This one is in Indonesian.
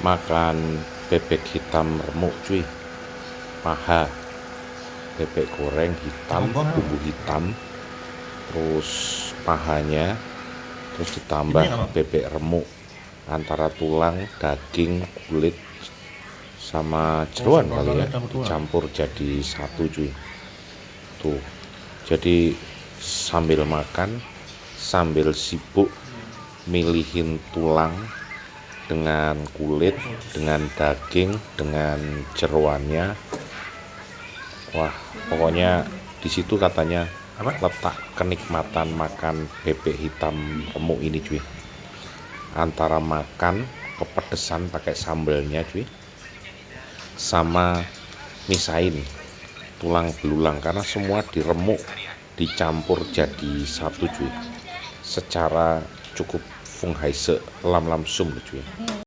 makan bebek hitam remuk cuy, paha bebek goreng hitam, bumbu hitam, terus pahanya, terus ditambah bebek remuk antara tulang, daging, kulit sama jeroan kali ya, dicampur jadi satu cuy. Tuh, jadi sambil makan sambil sibuk milihin tulang dengan kulit, dengan daging, dengan jeroannya. Wah, pokoknya di situ katanya letak kenikmatan makan bebek hitam remuk ini cuy. Antara makan kepedesan pakai sambelnya cuy, sama misain tulang belulang, karena semua diremuk dicampur jadi satu cuy, secara cukup fung hai se lam lam sum cuy.